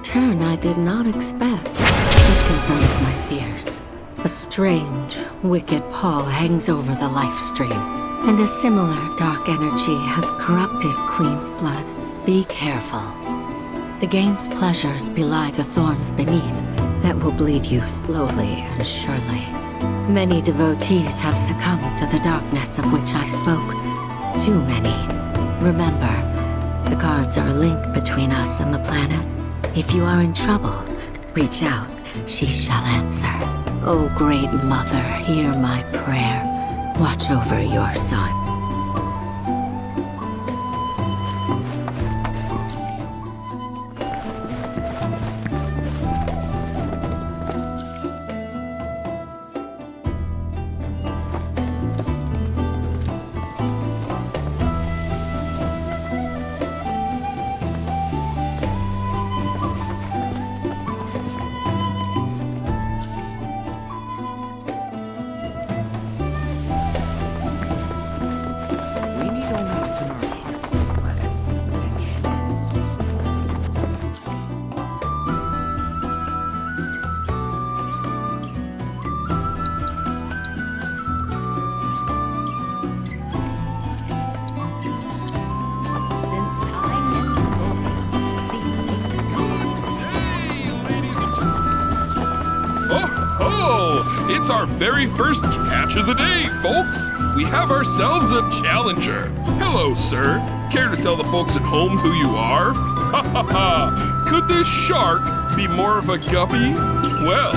turn I did not expect, which confirms my fears. A strange, wicked pall hangs over the life stream, and a similar dark energy has corrupted Queen's blood. Be careful. The game's pleasures belie the thorns beneath that will bleed you slowly and surely. Many devotees have succumbed to the darkness of which I spoke. Too many. Remember, the cards are a link between us and the planet. If you are in trouble, reach out. She shall answer. O Great Mother, hear my prayer. Watch over your son. It's our very first catch of the day, folks. We have ourselves a challenger. Hello, sir. Care to tell the folks at home who you are? Ha ha ha! Could this shark be more of a guppy? Well,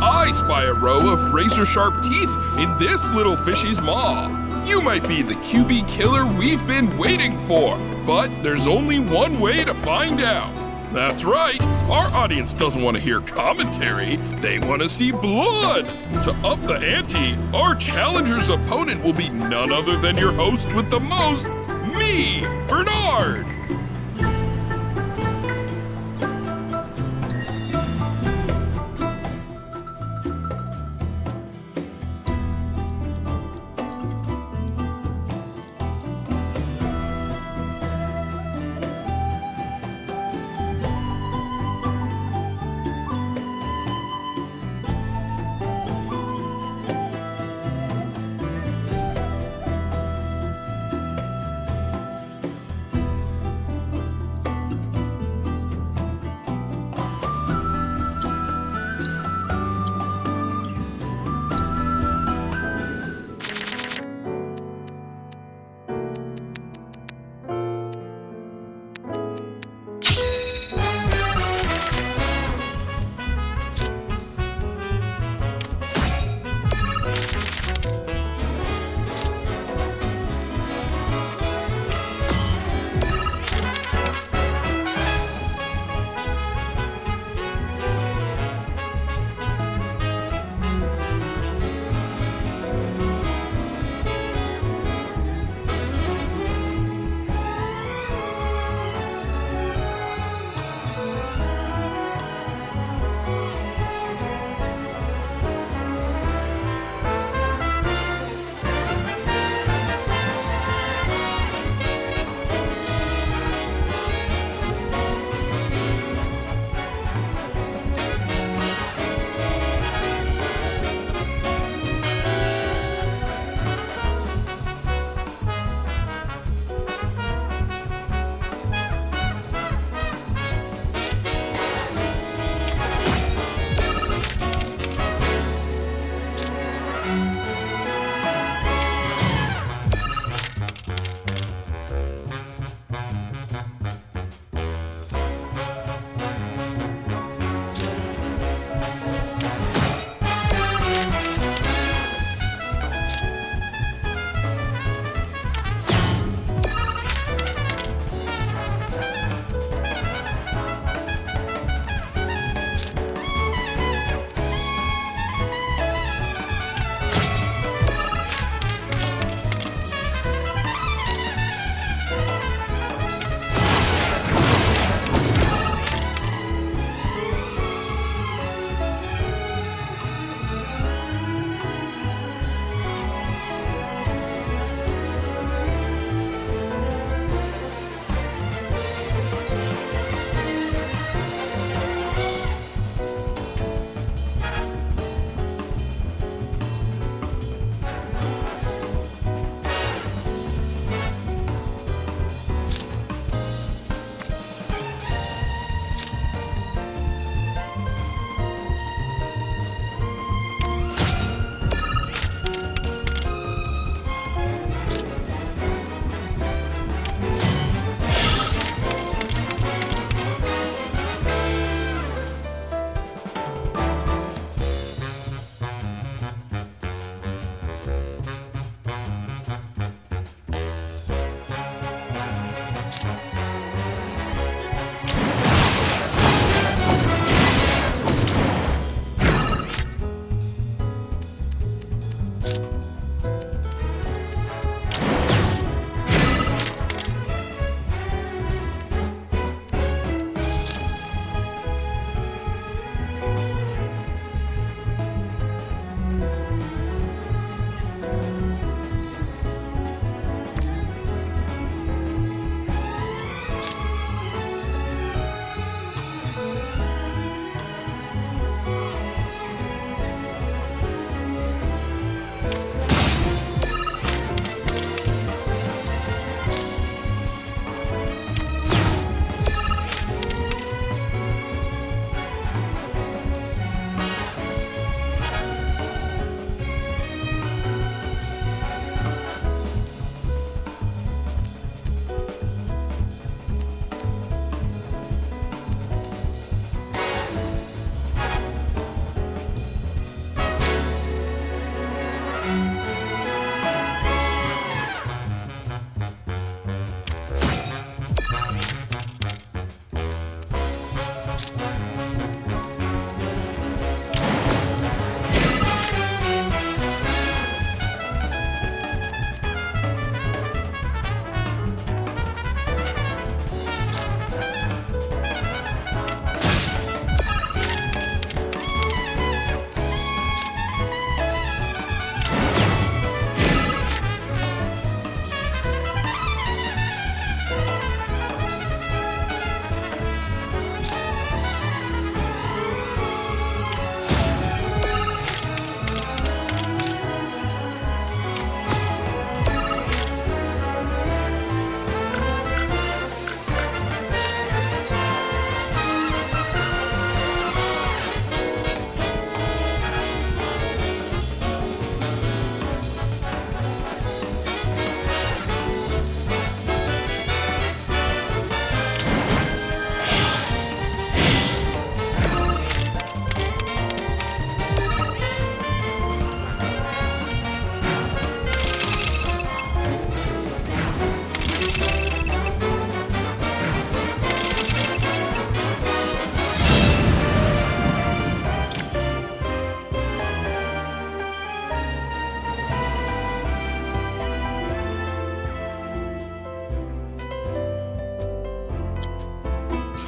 I spy a row of razor-sharp teeth in this little fishy's maw. You might be the QB killer we've been waiting for, but there's only one way to find out. That's right, our audience doesn't want to hear commentary, they want to see blood! To up the ante, our challenger's opponent will be none other than your host with the most, me, Bernard!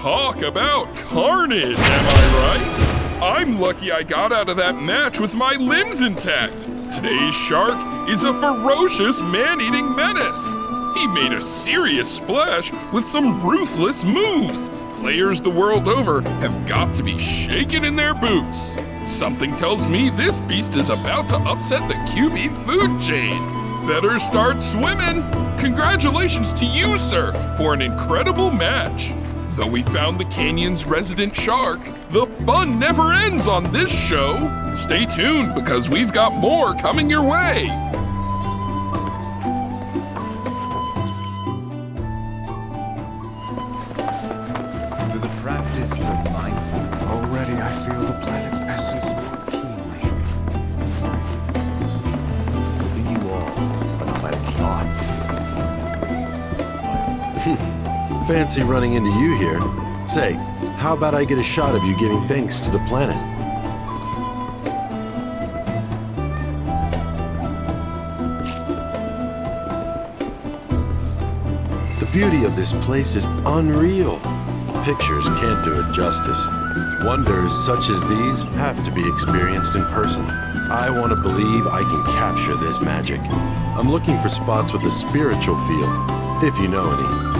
Talk about carnage, am I right? I'm lucky I got out of that match with my limbs intact. Today's shark is a ferocious man-eating menace. He made a serious splash with some ruthless moves. Players the world over have got to be shaken in their boots. Something tells me this beast is about to upset the QB food chain. Better start swimming. Congratulations to you, sir, for an incredible match. Though we found the canyon's resident shark, the fun never ends on this show. Stay tuned because we've got more coming your way. Through the practice of mindfulness, already I feel the planet's essence more keenly. Within you all are the planet's thoughts. Fancy running into you here. Say, how about I get a shot of you giving thanks to the planet? The beauty of this place is unreal. Pictures can't do it justice. Wonders such as these have to be experienced in person. I want to believe I can capture this magic. I'm looking for spots with a spiritual feel, if you know any.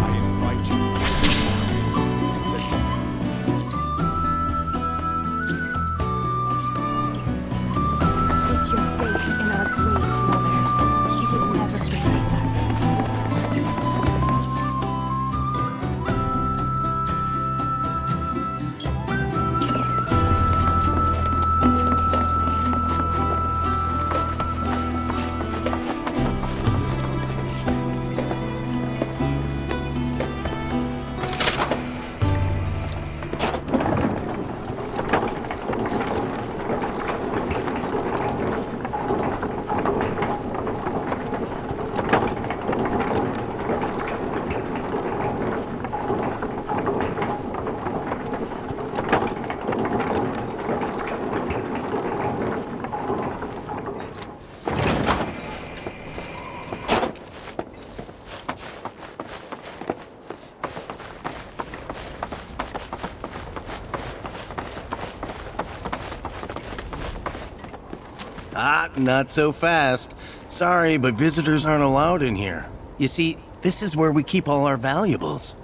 Not so fast. Sorry, but visitors aren't allowed in here. You see, this is where we keep all our valuables.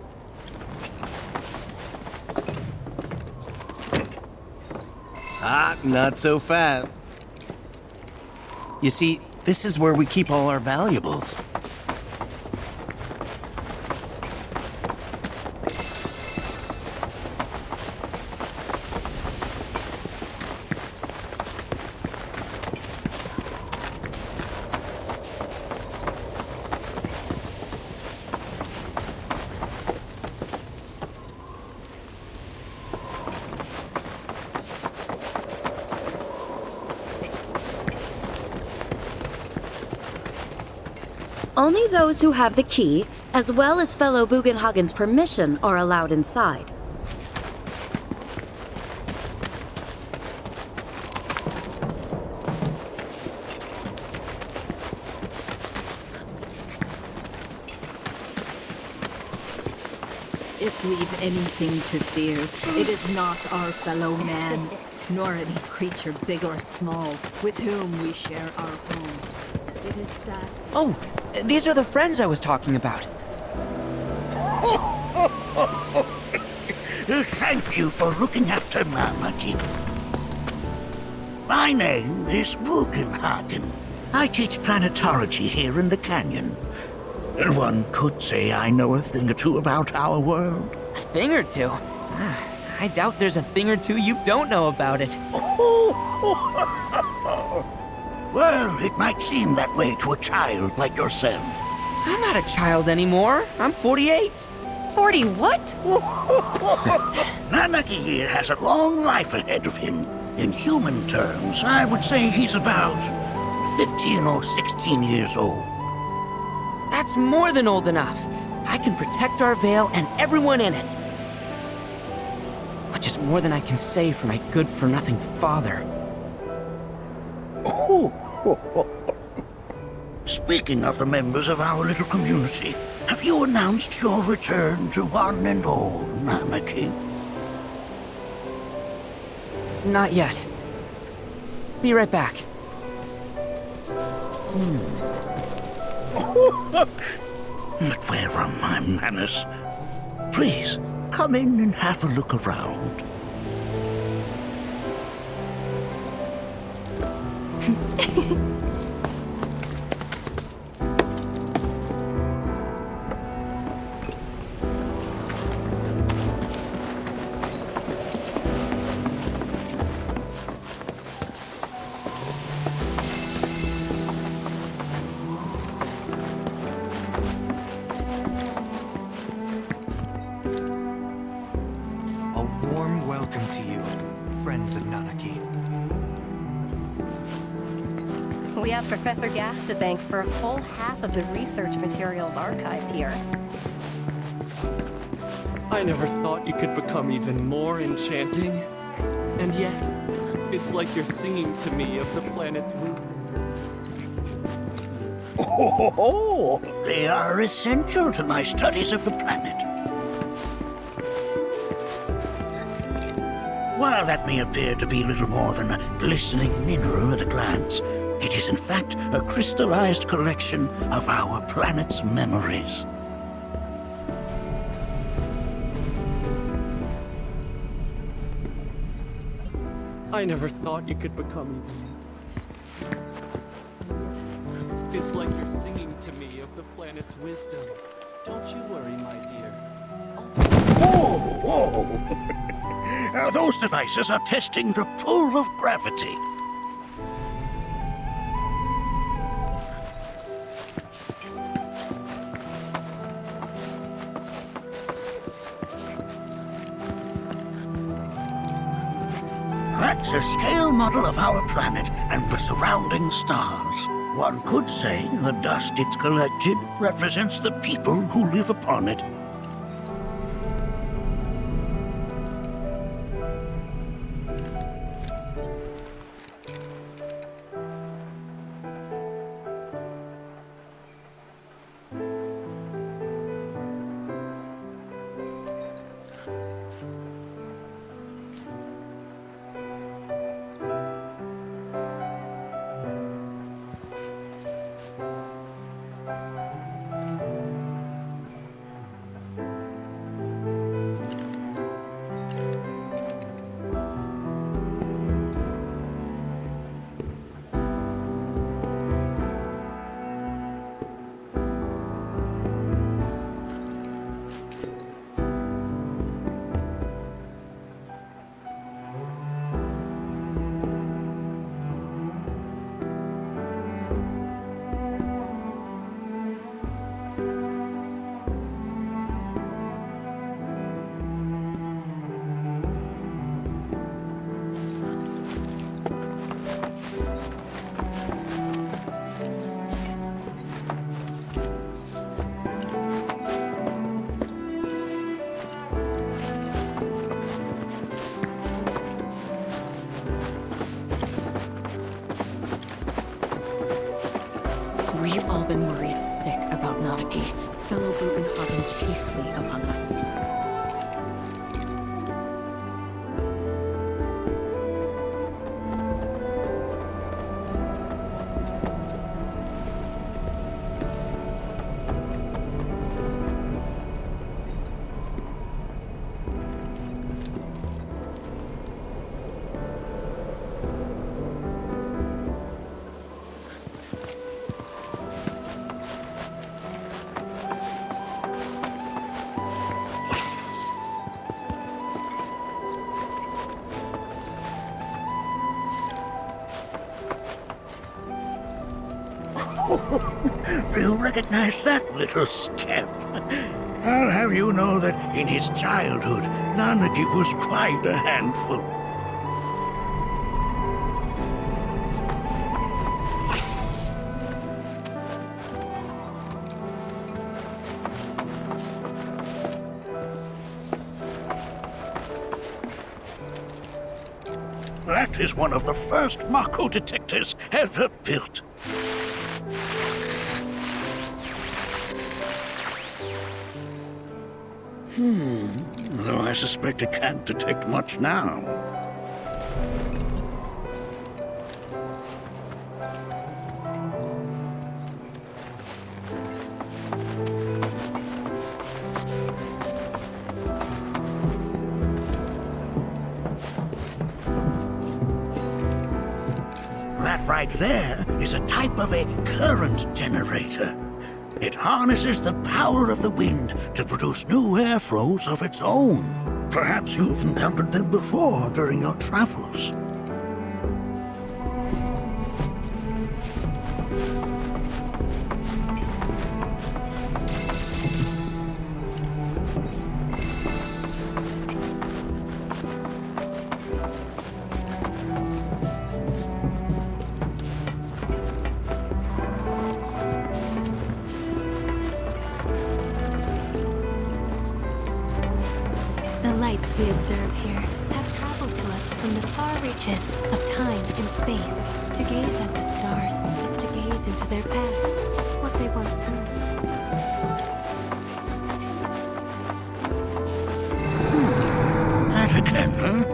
Not so fast. You see, this is where we keep all our valuables. Only those who have the key, as well as fellow Bugenhagen's permission, are allowed inside. If we've anything to fear, it is not our fellow man, nor any creature big or small, with whom we share our home. It is that... Oh, these are the friends I was talking about. Thank you for looking after Mama. My name is Bugenhagen. I teach planetology here in the canyon. One could say I know a thing or two about our world. A thing or two? I doubt there's a thing or two you don't know about it. Well, it might seem that way to a child like yourself. I'm not a child anymore. I'm 48. 40 what? Nanaki here has a long life ahead of him. In human terms, I would say he's about 15 or 16 years old. That's more than old enough. I can protect our Vale and everyone in it. Which is more than I can say for my good-for-nothing father. Speaking of the members of our little community, have you announced your return to one and all, Nanaki? Not yet. Be right back. But where are my manners? Please, come in and have a look around. A warm welcome to you, friends of Nanaki. We have Professor Gas to thank for a full half of the research materials archived here. I never thought you could become even more enchanting. And yet, it's like you're singing to me of the planet's wisdom. Oh, they are essential to my studies of the planet. While that may appear to be little more than a glistening mineral at a glance, it is in fact a crystallized collection of our planet's memories. I never thought you could become even. It's like you're singing to me of the planet's wisdom. Don't you worry, my dear. Whoa! Those devices are testing the pull of gravity. That's a scale model of our planet and the surrounding stars. One could say the dust it's collected represents the people who live upon it. We've all been worried sick about Nanaki, fellow Bugenhagen chiefly among us. Do you recognize that little scamp? I'll have you know that in his childhood, Nanaki was quite a handful. That is one of the first Mako detectors ever built. Though I suspect it can't detect much now. That right there is a type of a current generator. It harnesses the power of the wind to produce new airflows of its own. Perhaps you've encountered them before during your travels. The lights we observe here have traveled to us from the far reaches of time and space. To gaze at the stars is to gaze into their past, what they once were. That again, huh?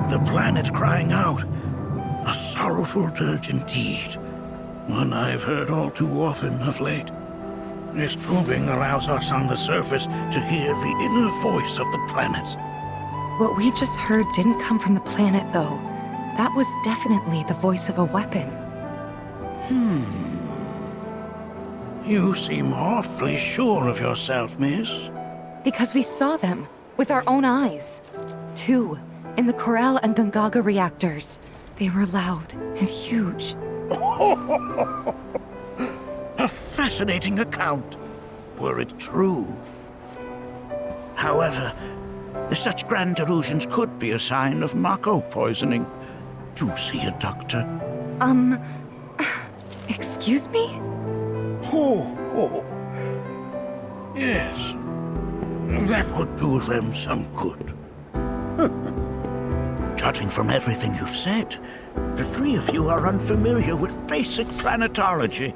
The planet crying out. A sorrowful dirge indeed. One I've heard all too often of late. This tubing allows us on the surface to hear the inner voice of the planet. What we just heard didn't come from the planet, though. That was definitely the voice of a weapon. You seem awfully sure of yourself, miss. Because we saw them with our own eyes. 2 in the Corel and Gungaga reactors. They were loud and huge. A fascinating account, were it true. However, such grand delusions could be a sign of Mako poisoning. Do see a doctor. Excuse me? Oh. Yes. That would do them some good. Judging from everything you've said, the 3 of you are unfamiliar with basic planetology.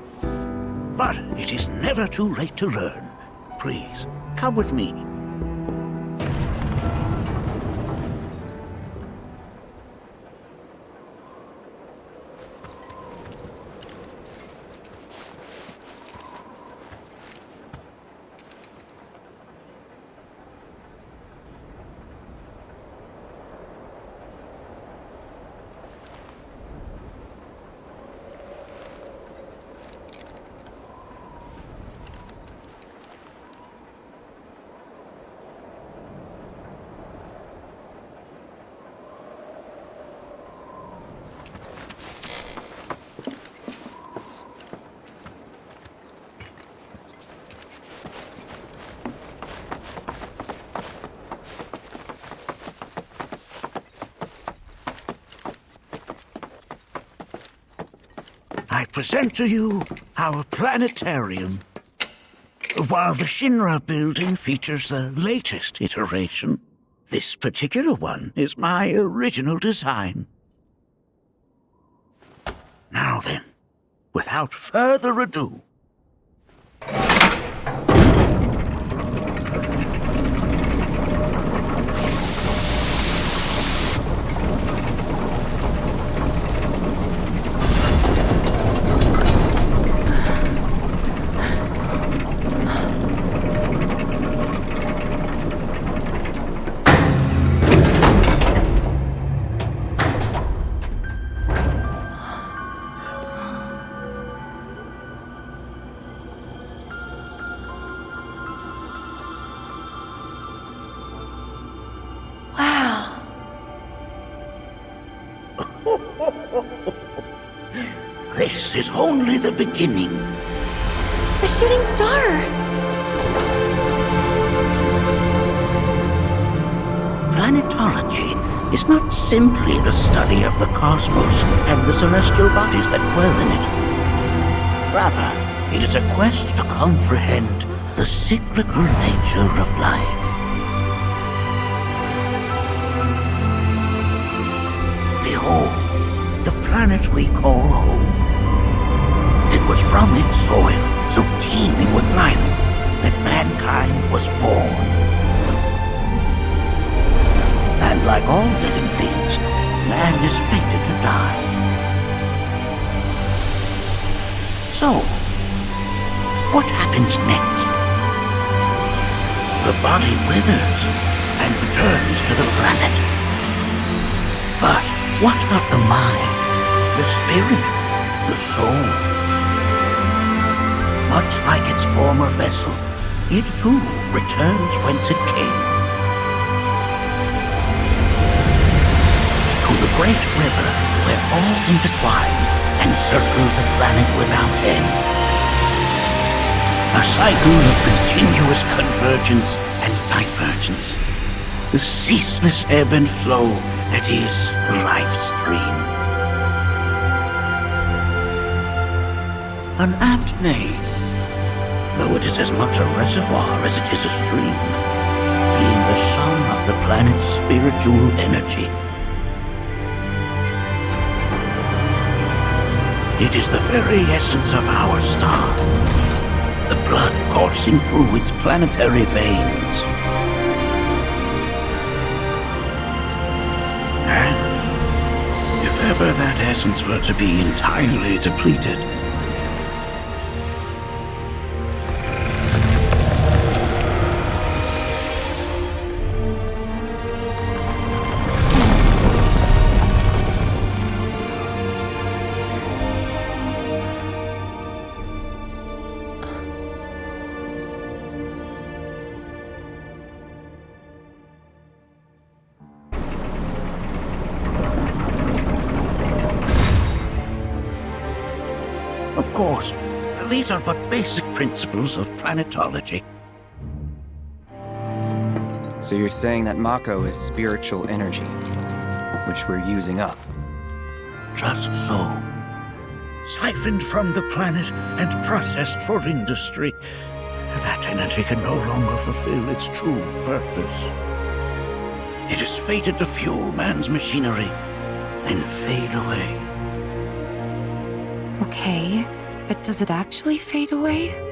But it is never too late to learn. Please, come with me. I present to you our planetarium. While the Shinra building features the latest iteration, this particular one is my original design. Now then, without further ado, this is only the beginning. The shooting star! planetology is not simply the study of the cosmos and the celestial bodies that dwell in it. Rather, it is a quest to comprehend the cyclical nature of life. Behold, the planet we call home. It was from its soil, so teeming with life, that mankind was born. And like all living things, man is fated to die. So, what happens next? The body withers and returns to the planet. But what of the mind, the spirit, the soul? Much like its former vessel, it too returns whence it came. To the great river where all intertwine and circle the planet without end. A cycle of continuous convergence and divergence. The ceaseless ebb and flow that is the life stream. An apt name, though it is as much a reservoir as it is a stream, being the sum of the planet's spiritual energy. It is the very essence of our star, the blood coursing through its planetary veins. And if ever that essence were to be entirely depleted, of course, these are but basic principles of planetology. So you're saying that Mako is spiritual energy, which we're using up? Just so. Siphoned from the planet and processed for industry, that energy can no longer fulfill its true purpose. It is fated to fuel man's machinery, then fade away. Okay, but does it actually fade away?